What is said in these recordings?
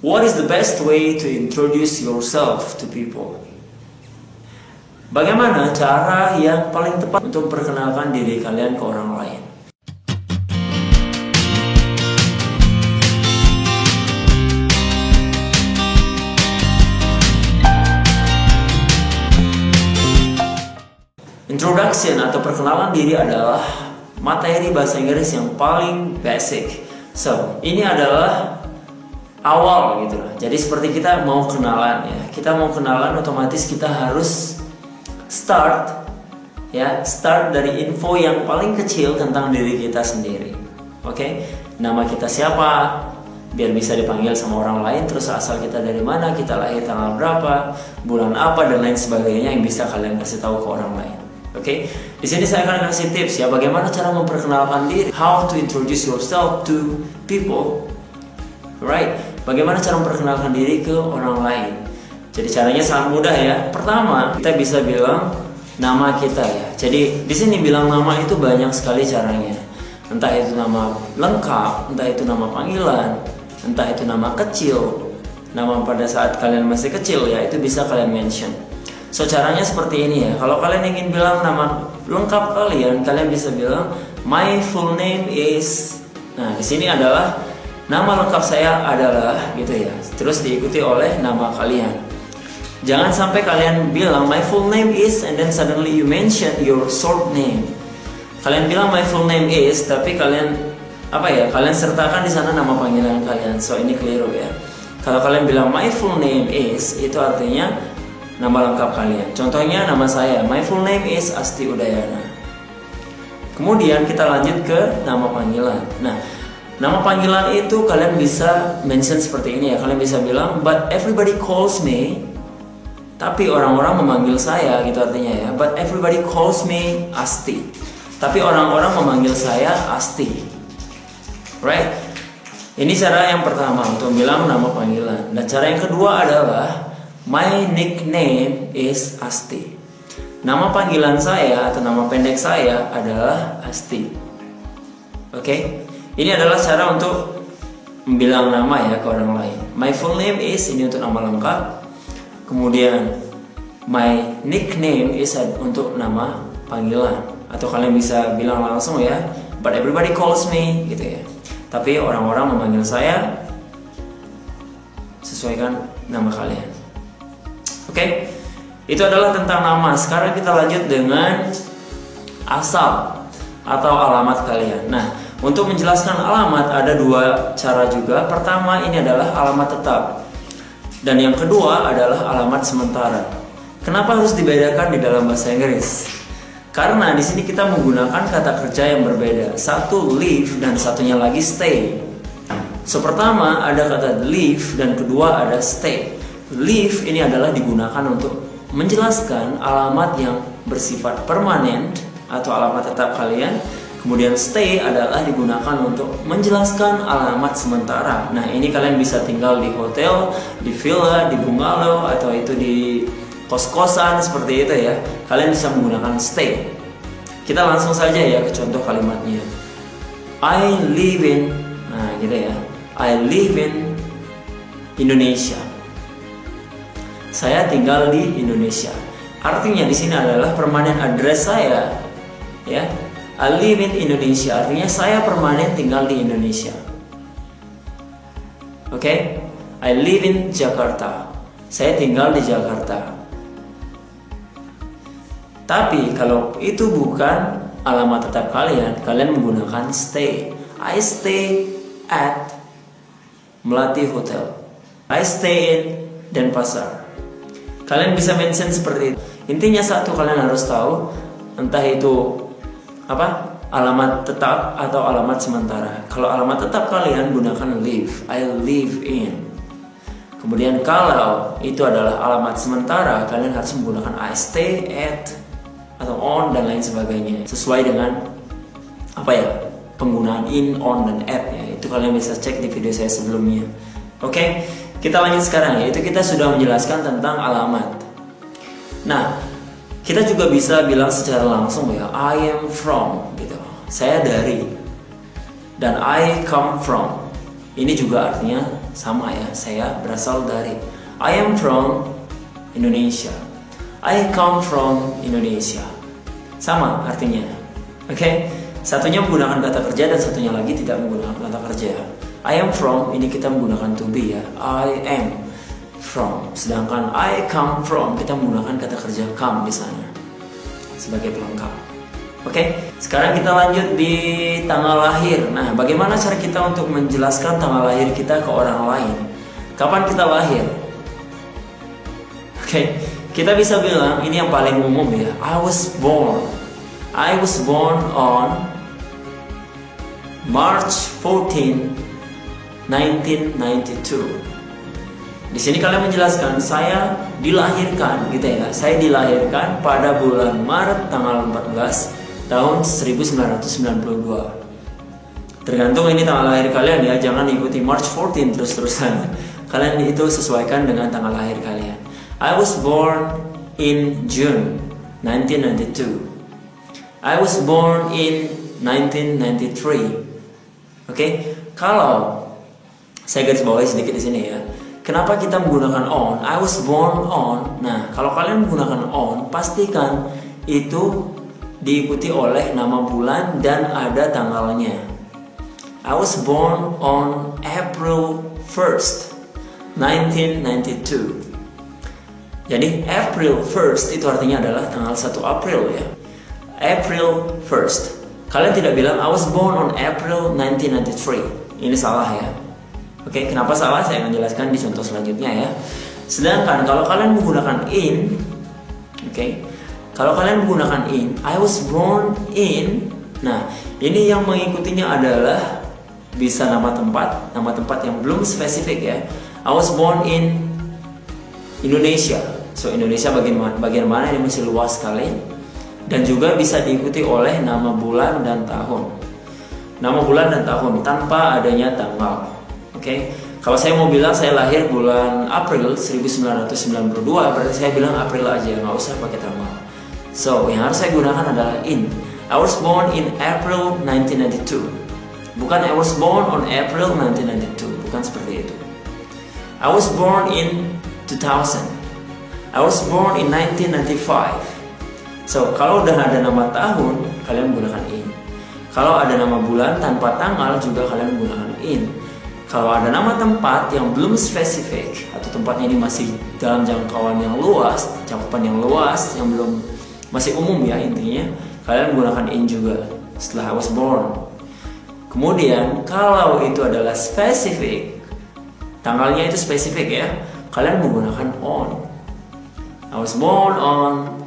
What is the best way to introduce yourself to people? Bagaimana cara yang paling tepat untuk memperkenalkan diri kalian ke orang lain? Introduction atau perkenalan diri adalah materi bahasa Inggris yang paling basic. So, ini adalah awal gitu lah. Jadi seperti kita mau kenalan ya. Kita mau kenalan otomatis kita harus start dari info yang paling kecil tentang diri kita sendiri. Oke? Nama kita siapa? Biar bisa dipanggil sama orang lain, terus asal kita dari mana, kita lahir tanggal berapa, bulan apa dan lain sebagainya yang bisa kalian kasih tahu ke orang lain. Oke, di sini saya akan kasih tips ya bagaimana cara memperkenalkan diri, how to introduce yourself to people, right? Bagaimana cara memperkenalkan diri ke orang lain. Jadi caranya sangat mudah ya. Pertama, kita bisa bilang nama kita ya. Jadi di sini bilang nama itu banyak sekali caranya. Entah itu nama lengkap, entah itu nama panggilan, entah itu nama kecil, nama pada saat kalian masih kecil ya, itu bisa kalian mention. So caranya seperti ini ya. Kalau kalian ingin bilang nama lengkap kalian bisa bilang my full name is. Nah, di sini adalah nama lengkap saya adalah gitu ya. Terus diikuti oleh nama kalian. Jangan sampai kalian bilang my full name is and then suddenly you mention your short name. Kalian bilang my full name is tapi kalian kalian sertakan di sana nama panggilan kalian. So ini keliru ya. Kalau kalian bilang my full name is, itu artinya nama lengkap kalian. Contohnya nama saya, my full name is Asti Udayana. Kemudian kita lanjut ke nama panggilan. Nah, nama panggilan itu kalian bisa mention seperti ini ya. Kalian bisa bilang, but everybody calls me. Tapi orang-orang memanggil saya, gitu artinya ya. But everybody calls me Asti. Tapi orang-orang memanggil saya Asti. Right? Ini cara yang pertama untuk bilang nama panggilan. Dan cara yang kedua adalah my nickname is Asti. Nama panggilan saya atau nama pendek saya adalah Asti. Oke? Ini adalah cara untuk bilang nama ya ke orang lain. My full name is, ini untuk nama lengkap. Kemudian my nickname is untuk nama panggilan. Atau kalian bisa bilang langsung ya, but everybody calls me gitu ya. Tapi orang-orang memanggil saya sesuaikan nama kalian. Oke, itu adalah tentang nama. Sekarang kita lanjut dengan asal atau alamat kalian. Nah, untuk menjelaskan alamat ada dua cara juga. Pertama, ini adalah alamat tetap. Dan yang kedua adalah alamat sementara. Kenapa harus dibedakan di dalam bahasa Inggris? Karena di sini kita menggunakan kata kerja yang berbeda. Satu live dan satunya lagi stay. So, pertama ada kata live dan kedua ada stay. Live ini adalah digunakan untuk menjelaskan alamat yang bersifat permanen atau alamat tetap kalian. Kemudian stay adalah digunakan untuk menjelaskan alamat sementara. Nah, ini kalian bisa tinggal di hotel, di villa, di bungalow, atau itu di kos-kosan seperti itu ya. Kalian bisa menggunakan stay. Kita langsung saja ya ke contoh kalimatnya. I live in, nah gitu ya. I live in Indonesia. Saya tinggal di Indonesia. Artinya di sini adalah permanen address saya, ya. I live in Indonesia. Artinya saya permanen tinggal di Indonesia. Oke? I live in Jakarta. Saya tinggal di Jakarta. Tapi kalau itu bukan alamat tetap kalian, kalian menggunakan stay. I stay at Melati Hotel. I stay in Denpasar. Kalian bisa mention seperti itu. Intinya satu, kalian harus tahu entah itu alamat tetap atau alamat sementara. Kalau alamat tetap kalian gunakan live. I live in. Kemudian kalau itu adalah alamat sementara, kalian harus menggunakan I stay at atau on dan lain sebagainya. Sesuai dengan penggunaan in, on dan at ya. Itu kalian bisa cek di video saya sebelumnya. Oke? Kita lanjut sekarang, yaitu kita sudah menjelaskan tentang alamat. Nah, kita juga bisa bilang secara langsung ya, I am from gitu. Saya dari. Dan I come from. Ini juga artinya sama ya, saya berasal dari. I am from Indonesia. I come from Indonesia. Sama artinya. Oke? Satunya menggunakan kata kerja dan satunya lagi tidak menggunakan kata kerja. I am from, ini kita menggunakan to be ya. I am from. Sedangkan I come from, kita menggunakan kata kerja come di sana sebagai pelengkap. Oke, sekarang kita lanjut di tanggal lahir. Nah, bagaimana cara kita untuk menjelaskan tanggal lahir kita ke orang lain? Kapan kita lahir? Oke, kita bisa bilang ini yang paling umum ya. I was born on March 14, 1992. Di sini kalian menjelaskan saya dilahirkan gitu ya. Saya dilahirkan pada bulan Maret tanggal 14 tahun 1992. Tergantung ini tanggal lahir kalian ya, jangan ikuti March 14 terus-terusan. Kalian itu sesuaikan dengan tanggal lahir kalian. I was born in June 1992. I was born in 1993. Oke, kalau saya garis bawahi sedikit di sini ya. Kenapa kita menggunakan on? I was born on. Nah, kalau kalian menggunakan on, pastikan itu diikuti oleh nama bulan dan ada tanggalnya. I was born on April 1st, 1992. Jadi April 1st itu artinya adalah tanggal 1 April ya. April 1st. Kalian tidak bilang I was born on April 1993. Ini salah ya. Oke, kenapa salah? Saya akan jelaskan di contoh selanjutnya ya. Sedangkan kalau kalian menggunakan in, oke, kalau kalian menggunakan in, I was born in. Nah, ini yang mengikutinya adalah bisa nama tempat yang belum spesifik ya. I was born in Indonesia. So Indonesia bagian mana ini masih luas sekali. Dan juga bisa diikuti oleh nama bulan dan tahun. Nama bulan dan tahun tanpa adanya tanggal. Oke, kalau saya mau bilang saya lahir bulan April 1992, berarti saya bilang April aja, nggak usah pakai tanggal. So, yang harus saya gunakan adalah in. I was born in April 1992. Bukan I was born on April 1992, bukan seperti itu. I was born in 2000. I was born in 1995. So, kalau udah ada nama tahun, kalian menggunakan in. Kalau ada nama bulan tanpa tanggal juga kalian menggunakan in. Kalau ada nama tempat yang belum spesifik atau tempatnya ini masih dalam jangkauan yang luas, cakupan yang luas, yang belum masih umum ya intinya, kalian menggunakan in juga setelah I was born. Kemudian kalau itu adalah spesifik, tanggalnya itu spesifik ya, kalian menggunakan on. I was born on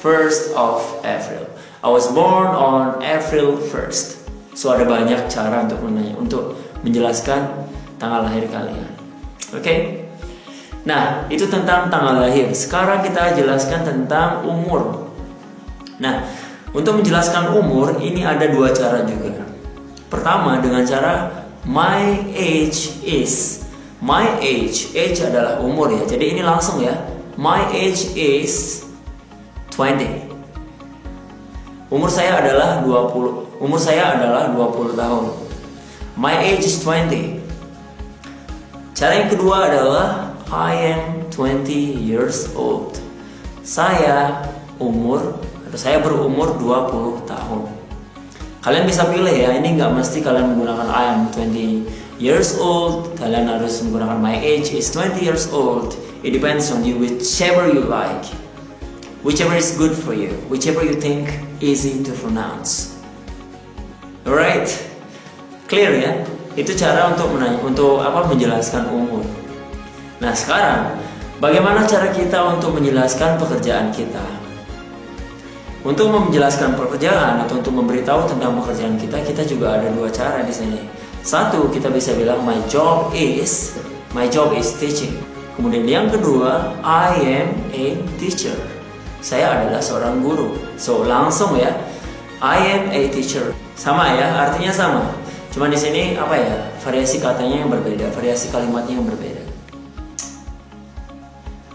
1st of April. I was born on April 1st. So ada banyak cara untuk menjelaskan tanggal lahir kalian. Oke? Nah, itu tentang tanggal lahir. Sekarang kita jelaskan tentang umur. Nah, untuk menjelaskan umur ini ada dua cara juga. Pertama dengan cara my age is. My age adalah umur ya. Jadi ini langsung ya. My age is 20. Umur saya adalah 20. Umur saya adalah 20 tahun. My age is 20. Cara yang kedua adalah I am 20 years old. Saya berumur 20 tahun. Kalian bisa pilih ya, ini nggak mesti kalian menggunakan I am 20 years old. Kalian harus menggunakan my age is 20 years old. It depends on you, whichever you like. Whichever is good for you, whichever you think easy to pronounce. Alright? Clear ya? Itu cara untuk menjelaskan umur. Nah sekarang, bagaimana cara kita untuk menjelaskan pekerjaan kita? Untuk menjelaskan pekerjaan atau untuk memberitahu tentang pekerjaan kita, kita juga ada dua cara di sini. Satu, kita bisa bilang my job is teaching. Kemudian yang kedua, I am a teacher. Saya adalah seorang guru. So langsung ya, I am a teacher. Sama ya, artinya sama. Cuma di sini variasi katanya yang berbeda, variasi kalimatnya yang berbeda.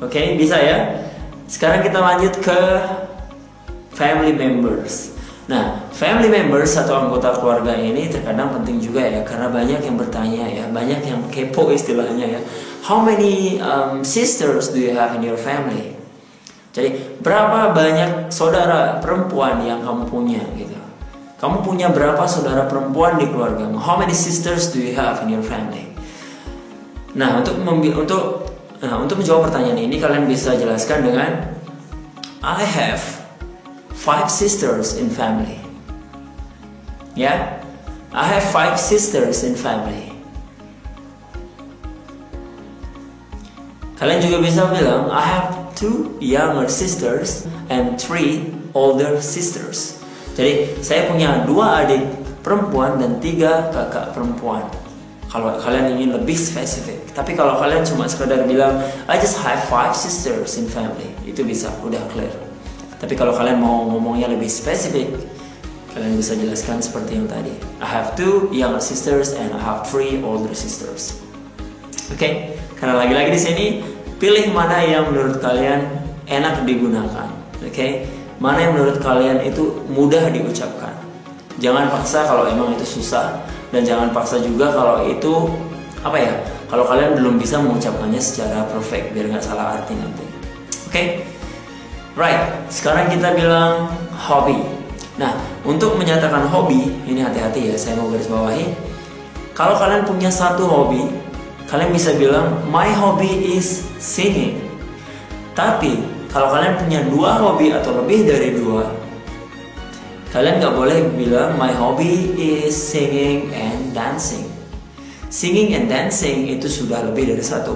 Oke, bisa ya. Sekarang kita lanjut ke family members. Nah, family members atau anggota keluarga ini terkadang penting juga ya, karena banyak yang bertanya ya, banyak yang kepo istilahnya ya. How many sisters do you have in your family? Jadi berapa banyak saudara perempuan yang kamu punya gitu. Kamu punya berapa saudara perempuan di keluargamu? How many sisters do you have in your family? Nah, untuk menjawab pertanyaan ini kalian bisa jelaskan dengan I have 5 sisters in family. Ya, I have 5 sisters in family. Kalian juga bisa bilang I have 2 younger sisters and 3 older sisters. Jadi saya punya 2 adik perempuan dan 3 kakak perempuan. Kalau kalian ingin lebih spesifik. Tapi kalau kalian cuma sekedar bilang I just have 5 sisters in family, itu bisa, udah clear. Tapi kalau kalian mau ngomongnya lebih spesifik, kalian bisa jelaskan seperti yang tadi. I have 2 younger sisters and I have 3 older sisters. Oke, karena lagi-lagi di sini pilih mana yang menurut kalian enak digunakan. Oke, mana yang menurut kalian itu mudah diucapkan. Jangan paksa kalau emang itu susah, dan jangan paksa juga kalau itu kalau kalian belum bisa mengucapkannya secara perfect, biar nggak salah arti nanti. Oke, right. Sekarang kita bilang hobi. Nah, untuk menyatakan hobi ini hati-hati ya, saya mau garis bawahi. Kalau kalian punya satu hobi, kalian bisa bilang my hobby is singing. Tapi kalau kalian punya 2 hobi atau lebih dari 2, kalian nggak boleh bilang my hobby is singing and dancing. Singing and dancing itu sudah lebih dari 1.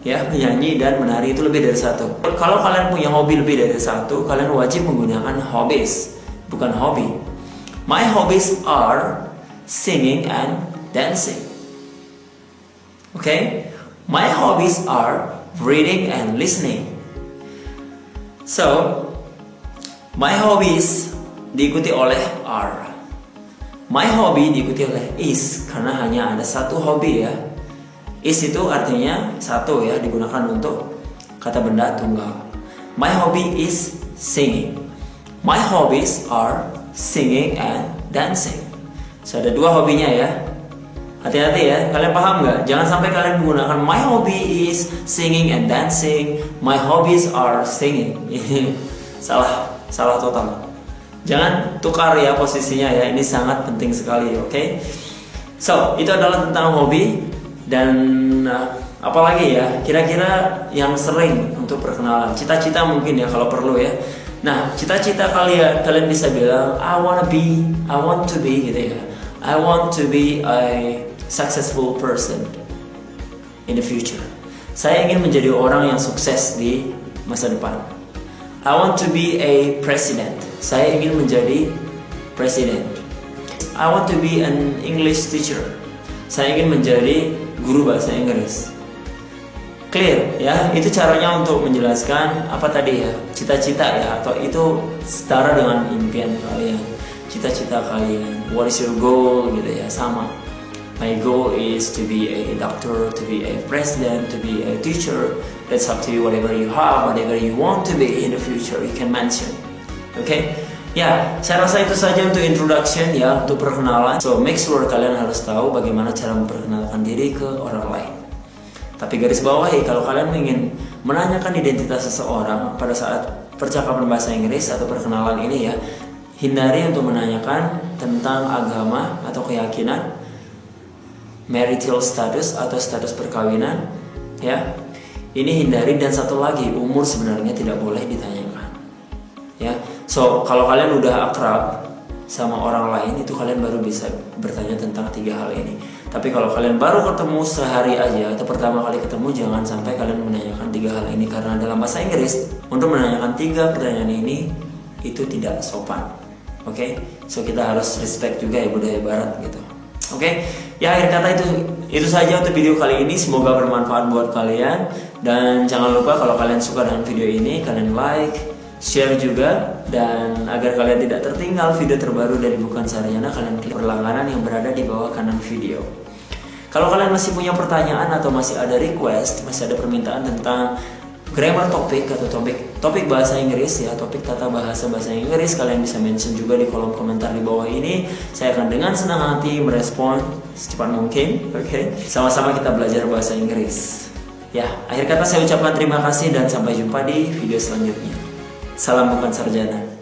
Ya, menyanyi dan menari itu lebih dari 1. Kalau kalian punya hobi lebih dari 1, kalian wajib menggunakan hobbies, bukan hobi. My hobbies are singing and dancing. Okay? My hobbies are reading and listening. So, my hobbies diikuti oleh are. My hobby diikuti oleh is, karena hanya ada 1 hobi ya. Is itu artinya 1 ya, digunakan untuk kata benda tunggal. My hobby is singing. My hobbies are singing and dancing. So, ada 2 hobinya ya. Hati-hati ya, kalian paham nggak? Jangan sampai kalian menggunakan my hobby is singing and dancing, my hobbies are singing. salah total. Jangan tukar ya posisinya ya, ini sangat penting sekali, oke? So, itu adalah tentang hobi. Dan apalagi ya, kira-kira yang sering untuk perkenalan, cita-cita mungkin ya kalau perlu ya. Nah, cita-cita kalian bisa bilang I want to be gitu ya. I want to be a successful person in the future. Saya ingin menjadi orang yang sukses di masa depan. I want to be a president. Saya ingin menjadi presiden. I want to be an English teacher. Saya ingin menjadi guru bahasa Inggris. Clear ya, itu caranya untuk menjelaskan apa tadi ya, cita-cita ya, atau itu setara dengan impian kalian, cita-cita kalian. What is your goal gitu ya, sama. My goal is to be a doctor, to be a president, to be a teacher. That's up to you, whatever you have, whatever you want to be in the future, you can mention. Okay? Ya, saya rasa itu saja untuk introduction ya, untuk perkenalan. So, make sure kalian harus tahu bagaimana cara memperkenalkan diri ke orang lain. Tapi garis bawahi, kalau kalian ingin menanyakan identitas seseorang pada saat percakapan bahasa Inggris atau perkenalan ini ya, hindari untuk menanyakan tentang agama atau keyakinan, marital status atau status perkawinan ya. Ini hindari, dan satu lagi, umur sebenarnya tidak boleh ditanyakan ya. So, kalau kalian udah akrab sama orang lain, itu kalian baru bisa bertanya tentang 3 hal ini. Tapi kalau kalian baru ketemu sehari aja atau pertama kali ketemu, jangan sampai kalian menanyakan 3 hal ini, karena dalam bahasa Inggris untuk menanyakan 3 pertanyaan ini itu tidak sopan. Oke? So, kita harus respect juga ya budaya barat gitu. Oke, ya akhir kata itu saja untuk video kali ini. Semoga bermanfaat buat kalian, dan jangan lupa kalau kalian suka dengan video ini, kalian like, share juga, dan agar kalian tidak tertinggal video terbaru dari Bukan Sarjana, kalian klik berlangganan yang berada di bawah kanan video. Kalau kalian masih punya pertanyaan atau masih ada request, masih ada permintaan tentang grammar topik atau topik bahasa Inggris ya, topik tata bahasa Inggris, kalian bisa mention juga di kolom komentar di bawah ini. Saya akan dengan senang hati merespon secepat mungkin. Oke, sama-sama kita belajar bahasa Inggris. Ya, akhir kata saya ucapkan terima kasih dan sampai jumpa di video selanjutnya. Salam bukan sarjana.